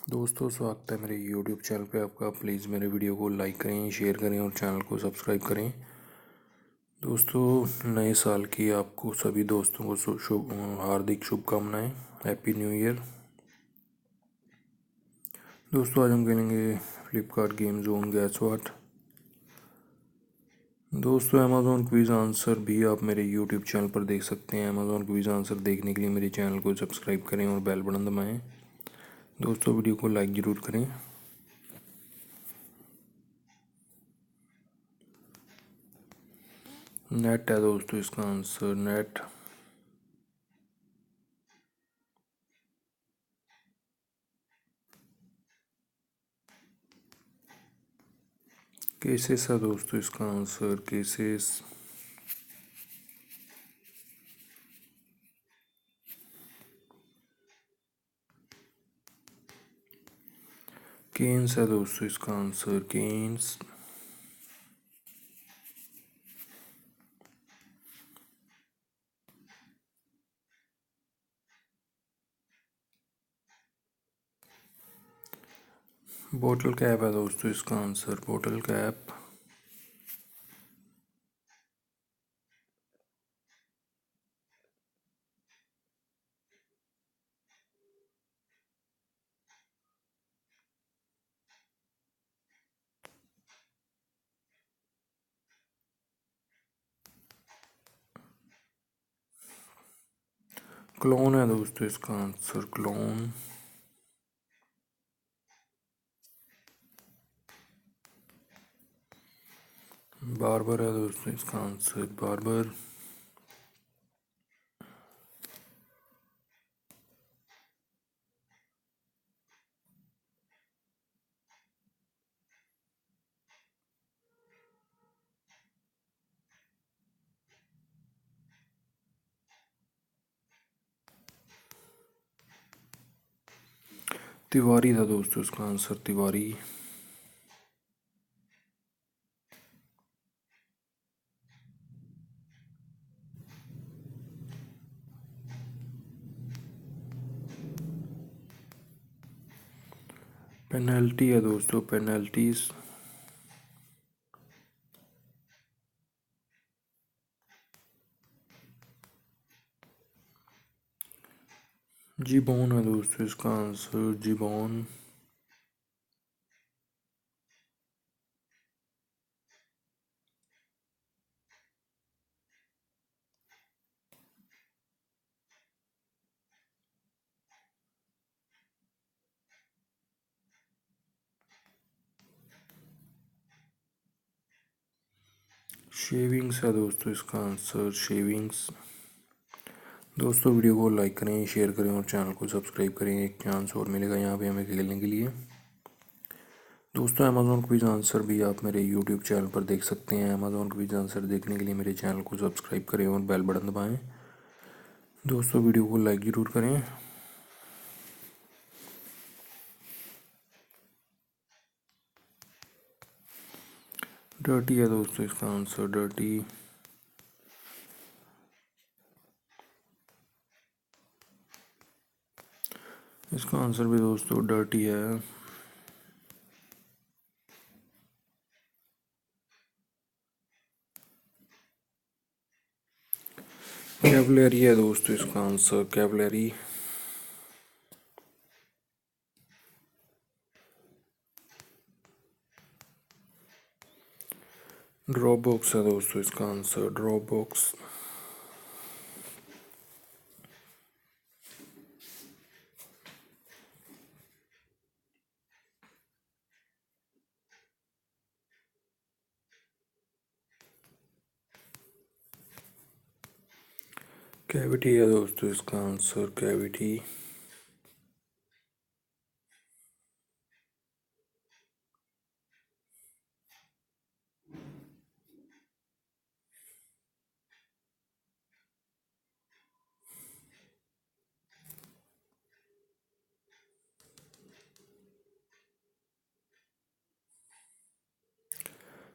दोस्तों, स्वागत है मेरे YouTube चैनल पे आपका। प्लीज़ मेरे वीडियो को लाइक करें, शेयर करें और चैनल को सब्सक्राइब करें। दोस्तों, नए साल की आपको सभी दोस्तों को हार्दिक शुभकामनाएं। Happy new year. दोस्तों, आज हम खेलेंगे फ्लिपकार्ट गेम जोन गैस वाट। दोस्तों, अमेज़ॉन क्विज़ आंसर भी आप मेरे YouTube चैनल पर देख सकते हैं। अमेज़ॉन क्विज़ आंसर देखने के लिए मेरे चैनल को सब्सक्राइब करें और बेल बटन दबाएँ। दोस्तों, वीडियो को लाइक ज़रूर करें। नेट है दोस्तों इसका आंसर, नेट। केसेस है दोस्तों इसका आंसर, केसेस। केन्स है दोस्तों इसका आंसर, केन्स। बोटल कैप है दोस्तों इसका आंसर, बोटल कैप। क्लोन है दोस्तों इसका आंसर, क्लोन। बार्बर है दोस्तों इसका आंसर, बार्बर। तिवारी था दोस्तों इसका आंसर, तिवारी। पेनल्टी है दोस्तों, पेनल्टीज। जिबॉन है दोस्तों इसका आंसर, जिबॉन। शेविंग्स है दोस्तों इसका आंसर, शेविंग्स। दोस्तों, वीडियो को लाइक करें, शेयर करें और चैनल को सब्सक्राइब करें। एक चांस और मिलेगा यहाँ पे हमें खेलने के लिए। दोस्तों, अमेज़ॉन क्विज आंसर भी आप मेरे YouTube चैनल पर देख सकते हैं। अमेज़ॉन क्विज आंसर देखने के लिए मेरे चैनल को सब्सक्राइब करें और बेल बटन दबाएं। दोस्तों, वीडियो को लाइक ज़रूर करें। डर्टी है दोस्तों इसका आंसर, डर्टी। इसका आंसर भी दोस्तों डर्टी है। कैवलरी है दोस्तों इसका आंसर, कैवलरी। ड्रॉप बॉक्स है दोस्तों इसका आंसर, ड्रॉप बॉक्स। कैविटी है दोस्तों इसका आंसर, कैविटी।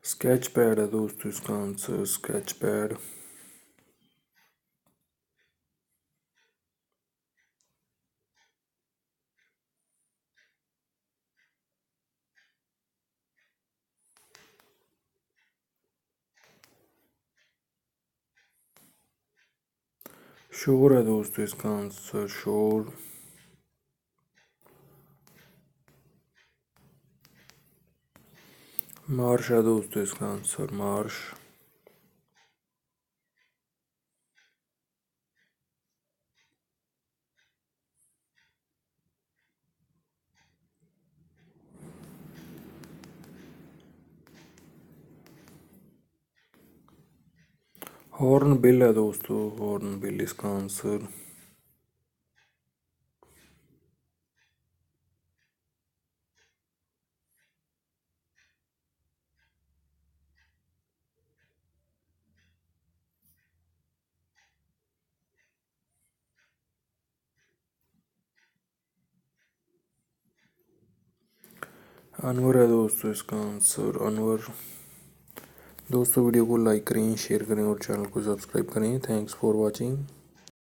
स्केच पैड है दोस्तों इसका आंसर, स्केच पैड। शोर है दोस्तों इसका आंसर, शोर। मार्श है दोस्तों इसका आंसर, मार्श। हॉर्न बिल है दोस्तों, हॉर्न बिल इसका आंसर। अनवर है दोस्तों इसका आंसर, अनवर। दोस्तों वीडियो को लाइक करें, शेयर करें और चैनल को सब्सक्राइब करें। Thanks for watching.